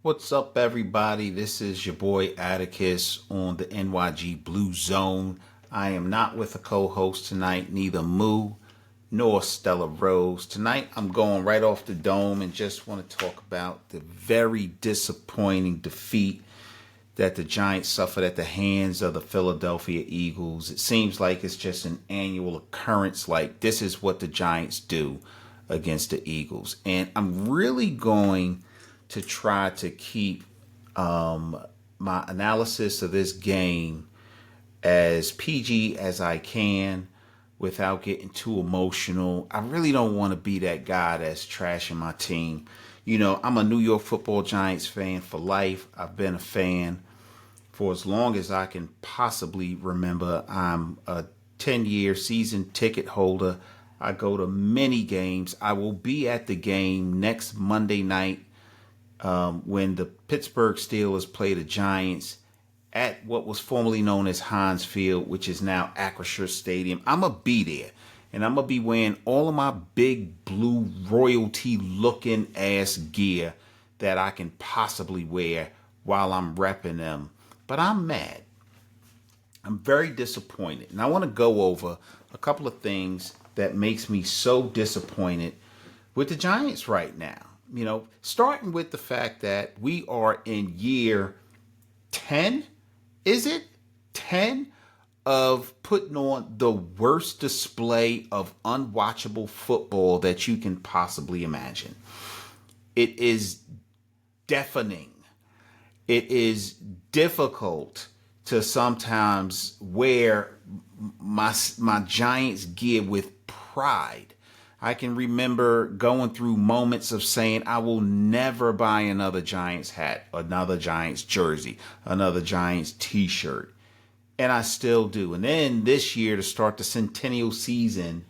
What's up, everybody? This is your boy Attikis on the NYG Blue Zone. I am not with a co-host tonight, neither Moo nor Stella Rose. Tonight, I'm going right off the dome and just want to talk about the very disappointing defeat that the Giants suffered at the hands of the Philadelphia Eagles. It seems like it's just an annual occurrence. Like, this is what the Giants do against the Eagles. And I'm really going to try to keep my analysis of this game as PG as I can without getting too emotional. I really don't want to be that guy that's trashing my team. You know, I'm a New York Football Giants fan for life. I've been a fan for as long as I can possibly remember. I'm a 10-year season ticket holder. I go to many games. I will be at the game next Monday night when the Pittsburgh Steelers play the Giants at what was formerly known as Heinz Field, which is now Acrisure Stadium. I'm going to be there, and I'm going to be wearing all of my big blue royalty looking ass gear that I can possibly wear while I'm repping them. But I'm mad. I'm very disappointed. And I want to go over a couple of things that makes me so disappointed with the Giants right now. You know, starting with the fact that we are in year 10, is it? 10 of putting on the worst display of unwatchable football that you can possibly imagine. It is deafening. It is difficult to sometimes wear my Giants gear with pride. I can remember going through moments of saying, I will never buy another Giants hat, another Giants jersey, another Giants t-shirt. And I still do. And then this year, to start the centennial season,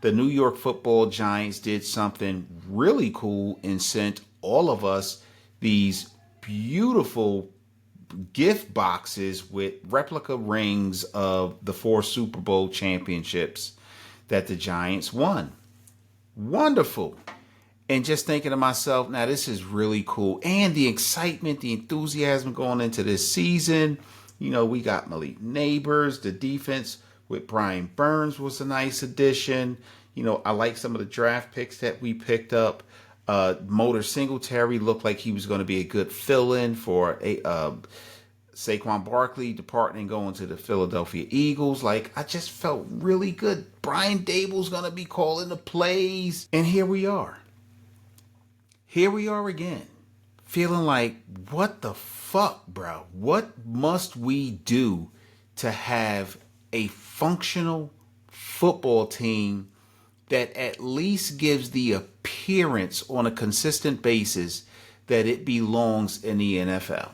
the New York Football Giants did something really cool and sent all of us these beautiful gift boxes with replica rings of the 4 Super Bowl championships that the Giants won. Wonderful. And just thinking to myself, now this is really cool. And the excitement, the enthusiasm going into this season. You know, we got Malik Neighbors. The defense with Brian Burns was a nice addition. You know, I like some of the draft picks that we picked up. Motor Singletary looked like he was going to be a good fill-in for Saquon Barkley departing and going to the Philadelphia Eagles. Like, I just felt really good. Brian Dable's going to be calling the plays. And here we are. Here we are again. Feeling like, what the fuck, bro? What must we do to have a functional football team that at least gives the appearance on a consistent basis that it belongs in the NFL?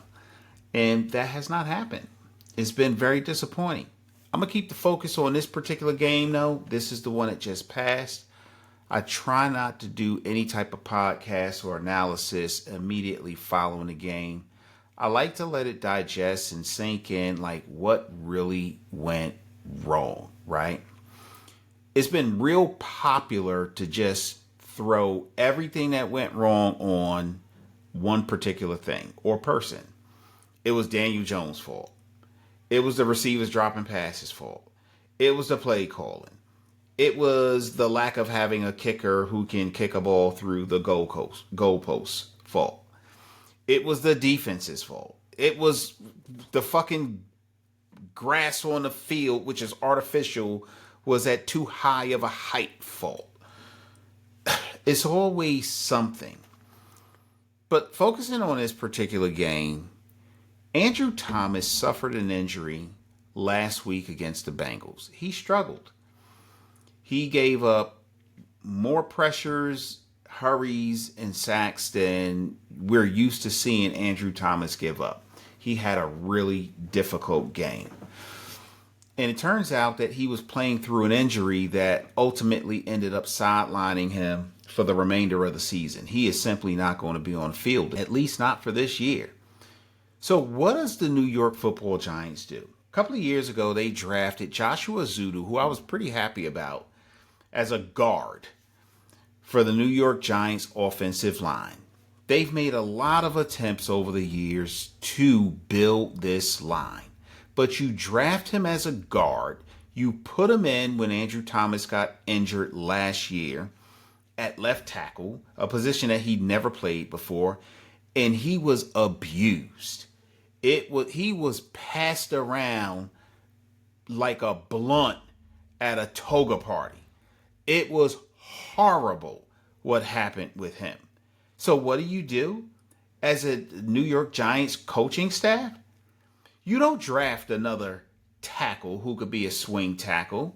And that has not happened. It's been very disappointing. I'm going to keep the focus on this particular game, though. This is the one that just passed. I try not to do any type of podcast or analysis immediately following the game. I like to let it digest and sink in, like, what really went wrong, right? It's been real popular to just throw everything that went wrong on one particular thing or person. It was Daniel Jones' fault. It was the receivers dropping passes' fault. It was the play calling. It was the lack of having a kicker who can kick a ball through the goalposts' fault. It was the defense's fault. It was the fucking grass on the field, which is artificial, was at too high of a height fault. It's always something. But focusing on this particular game, Andrew Thomas suffered an injury last week against the Bengals. He struggled. He gave up more pressures, hurries, and sacks than we're used to seeing Andrew Thomas give up. He had a really difficult game. And it turns out that he was playing through an injury that ultimately ended up sidelining him for the remainder of the season. He is simply not going to be on the field, at least not for this year. So what does the New York Football Giants do? A couple of years ago, they drafted Joshua Zudu, who I was pretty happy about, as a guard for the New York Giants offensive line. They've made a lot of attempts over the years to build this line. But you draft him as a guard. You put him in when Andrew Thomas got injured last year at left tackle, a position that he'd never played before, and he was abused. He was passed around like a blunt at a toga party. It was horrible what happened with him. So what do? As a New York Giants coaching staff? You don't draft another tackle who could be a swing tackle.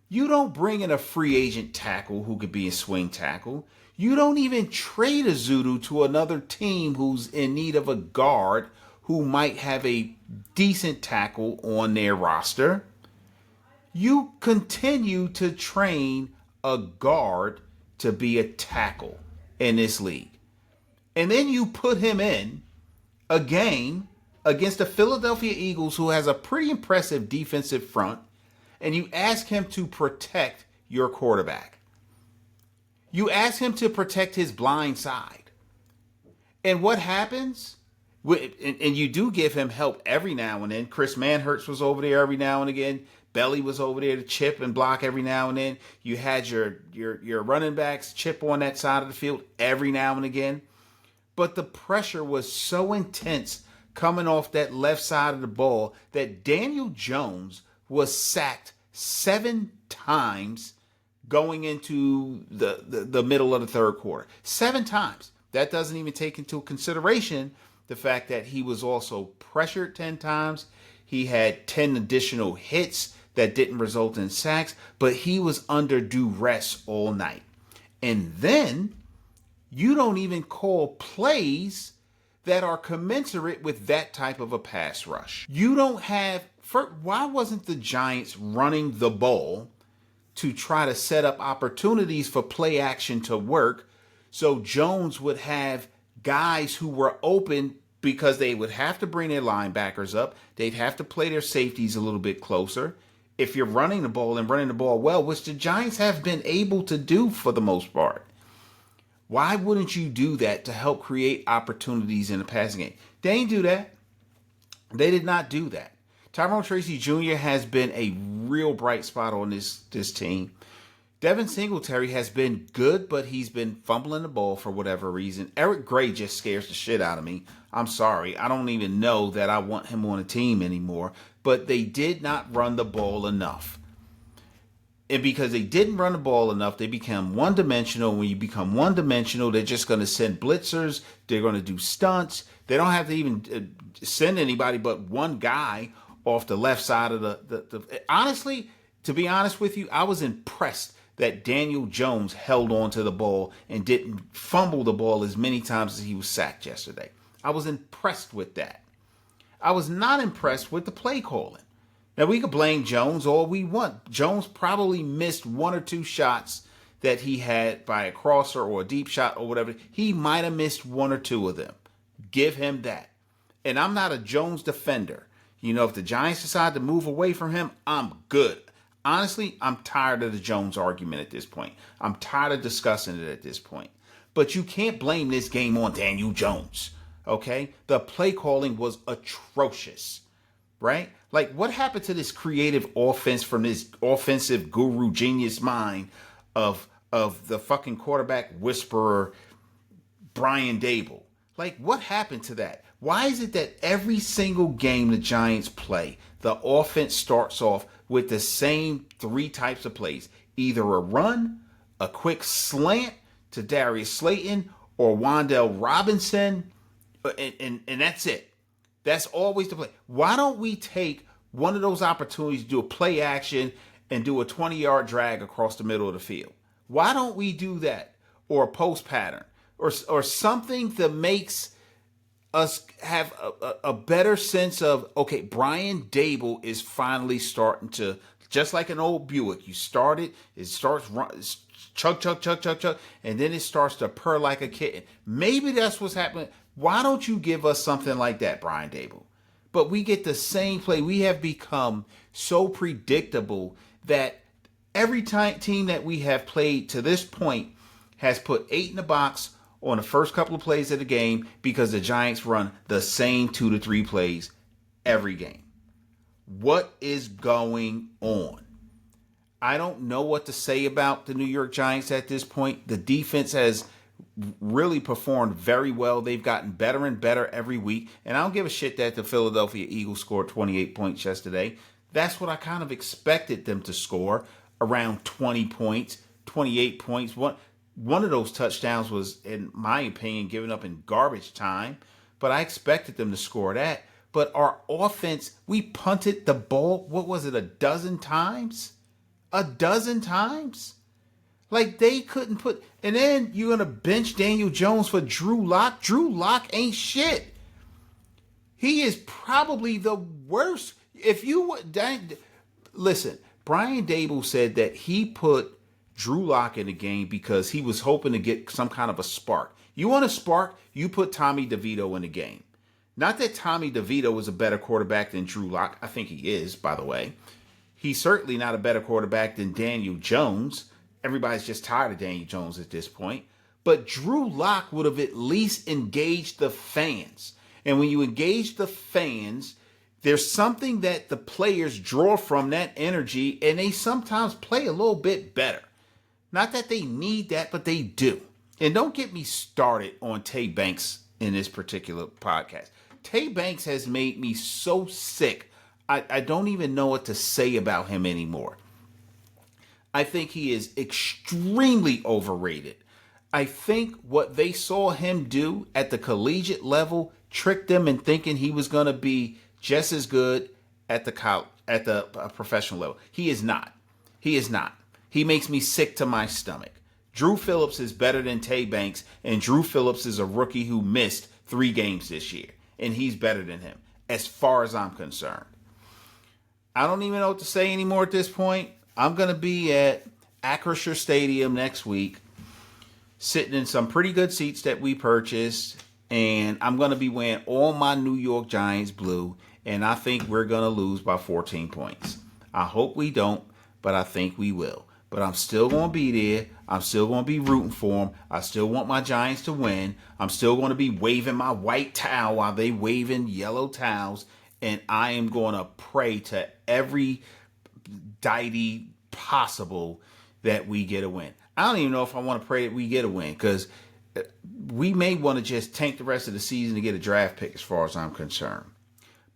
You don't bring in a free agent tackle who could be a swing tackle. You don't even trade a Zudu to another team who's in need of a guard who might have a decent tackle on their roster. You continue to train a guard to be a tackle in this league. And then you put him in a game against the Philadelphia Eagles, who has a pretty impressive defensive front, and you ask him to protect your quarterback. You ask him to protect his blind side. And what happens? And you do give him help every now and then. Chris Manhertz was over there every now and again. Belly was over there to chip and block every now and then. You had your running backs chip on that side of the field every now and again. But the pressure was so intense coming off that left side of the ball that Daniel Jones was sacked 7 times going into the middle of the third quarter. 7 times. That doesn't even take into consideration the fact that he was also pressured 10 times. He had 10 additional hits that didn't result in sacks, but he was under duress all night. And then you don't even call plays that are commensurate with that type of a pass rush. You don't have... Why wasn't the Giants running the ball to try to set up opportunities for play action to work so Jones would have guys who were open, because they would have to bring their linebackers up. They'd have to play their safeties a little bit closer. If you're running the ball and running the ball well, which the Giants have been able to do for the most part, why wouldn't you do that to help create opportunities in the passing game? They didn't do that. They did not do that. Tyrone Tracy Jr. has been a real bright spot on this team. Devin Singletary has been good, but he's been fumbling the ball for whatever reason. Eric Gray just scares the shit out of me. I'm sorry. I don't even know that I want him on a team anymore. But they did not run the ball enough. And because they didn't run the ball enough, they become one-dimensional. When you become one-dimensional, they're just going to send blitzers. They're going to do stunts. They don't have to even send anybody but one guy off the left side of the... Honestly, to be honest with you, I was impressed that Daniel Jones held on to the ball and didn't fumble the ball as many times as he was sacked yesterday. I was impressed with that. I was not impressed with the play calling. Now, we could blame Jones all we want. Jones probably missed 1 or 2 shots that he had by a crosser or a deep shot or whatever. He might have missed 1 or 2 of them. Give him that. And I'm not a Jones defender. You know, if the Giants decide to move away from him, I'm good. Honestly, I'm tired of the Jones argument at this point. I'm tired of discussing it at this point. But you can't blame this game on Daniel Jones, okay? The play calling was atrocious, right? Like, what happened to this creative offense from this offensive guru genius mind of the fucking quarterback whisperer, Brian Dable? Like, what happened to that? Why is it that every single game the Giants play, the offense starts off with the same 3 types of plays? Either a run, a quick slant to Darius Slayton or Wan'Dale Robinson, and that's it. That's always the play. Why don't we take one of those opportunities to do a play action and do a 20-yard drag across the middle of the field? Why don't we do that? Or a post pattern or something that makes us have a better sense of, okay, Brian Dable is finally starting to, just like an old Buick, you start it, it starts chug, chug, chug, chug, chug, and then it starts to purr like a kitten. Maybe that's what's happening. Why don't you give us something like that, Brian Dable? But we get the same play. We have become so predictable that every team that we have played to this point has put 8 in the box on the first couple of plays of the game because the Giants run the same 2 to 3 plays every game. What is going on? I don't know what to say about the New York Giants at this point. The defense has really performed very well. They've gotten better and better every week. And I don't give a shit that the Philadelphia Eagles scored 28 points yesterday. That's what I kind of expected them to score, around 20 points, 28 points. One of those touchdowns was, in my opinion, given up in garbage time. But I expected them to score that. But our offense, we punted the ball, what was it, a dozen times? A dozen times? Like, they couldn't put... And then you're going to bench Daniel Jones for Dru Lock? Dru Lock ain't shit. He is probably the worst. If you... Listen, Brian Daboll said that he put Dru Lock in the game because he was hoping to get some kind of a spark. You want a spark? You put Tommy DeVito in the game. Not that Tommy DeVito is a better quarterback than Dru Lock. I think he is, by the way. He's certainly not a better quarterback than Daniel Jones. Everybody's just tired of Daniel Jones at this point. But Dru Lock would have at least engaged the fans. And when you engage the fans, there's something that the players draw from that energy, and they sometimes play a little bit better. Not that they need that, but they do. And don't get me started on Tay Banks in this particular podcast. Tay Banks has made me so sick. I don't even know what to say about him anymore. I think he is extremely overrated. I think what they saw him do at the collegiate level tricked them in thinking he was going to be just as good at the professional level. He is not. He is not. He makes me sick to my stomach. Drew Phillips is better than Tay Banks, and Drew Phillips is a rookie who missed 3 games this year, and he's better than him, as far as I'm concerned. I don't even know what to say anymore at this point. I'm going to be at Acrisure Stadium next week, sitting in some pretty good seats that we purchased, and I'm going to be wearing all my New York Giants blue, and I think we're going to lose by 14 points. I hope we don't, but I think we will. But I'm still going to be there. I'm still going to be rooting for them. I still want my Giants to win. I'm still going to be waving my white towel while they waving yellow towels. And I am going to pray to every deity possible that we get a win. I don't even know if I want to pray that we get a win, because we may want to just tank the rest of the season to get a draft pick as far as I'm concerned.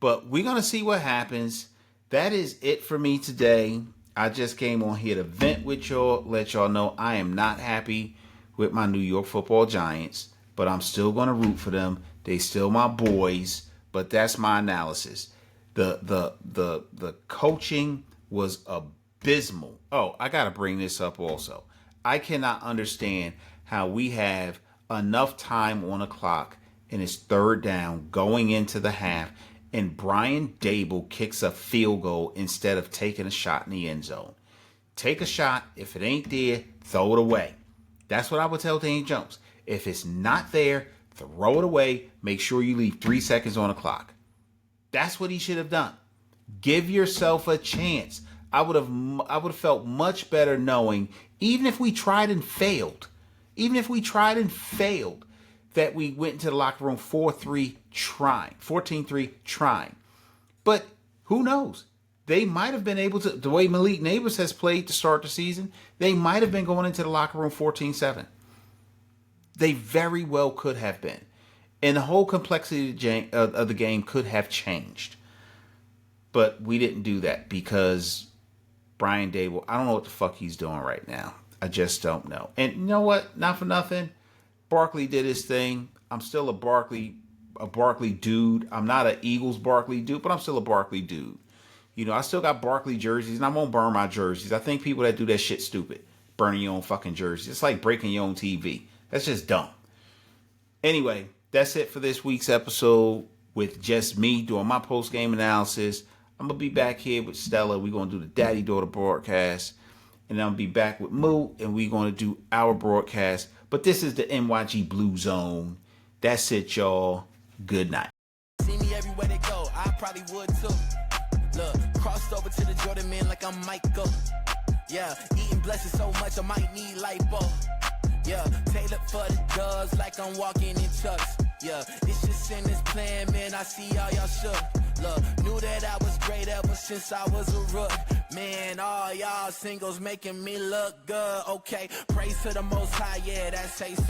But we're going to see what happens. That is it for me today. I just came on here to vent with y'all, let y'all know I am not happy with my New York Football Giants, but I'm still going to root for them. They still my boys, but that's my analysis. The coaching was abysmal. Oh, I got to bring this up also. I cannot understand how we have enough time on the clock and it's 3rd down going into the half, and Brian Daboll kicks a field goal instead of taking a shot in the end zone. Take a shot. If it ain't there, throw it away. That's what I would tell Daniel Jones. If it's not there, throw it away. Make sure you leave 3 seconds on the clock. That's what he should have done. Give yourself a chance. I would have felt much better knowing, even if we tried and failed, that we went into the locker room 14-3 trying. But who knows? They might have been able to, the way Malik Neighbors has played to start the season, they might have been going into the locker room 14-7. They very well could have been. And the whole complexity of the game could have changed. But we didn't do that because Brian Daboll, I don't know what the fuck he's doing right now. I just don't know. And you know what? Not for nothing. Barkley did his thing. I'm still a Barkley dude. I'm not an Eagles Barkley dude, but I'm still a Barkley dude. You know, I still got Barkley jerseys, and I won't burn my jerseys. I think people that do that shit stupid. Burning your own fucking jerseys. It's like breaking your own TV. That's just dumb. Anyway, that's it for this week's episode with just me doing my post-game analysis. I'm going to be back here with Stella. We're going to do the daddy-daughter broadcast. And then I'll be back with Moo, and we're going to do our broadcast. But this is the NYG Blue Zone. That's it, y'all. Good night. See me everywhere they go. I probably would too. Look, crossed over to the Jordan man like I'm Michael. Yeah, eating blessings so much I might need lipo. Yeah, tailored for the dubs like I'm walking in chucks. Yeah, it's just in this plan, man, I see all y'all shook. Look, knew that I was great ever since I was a rook. Man, all y'all singles making me look good. Okay, praise to the Most High, yeah, that's say so.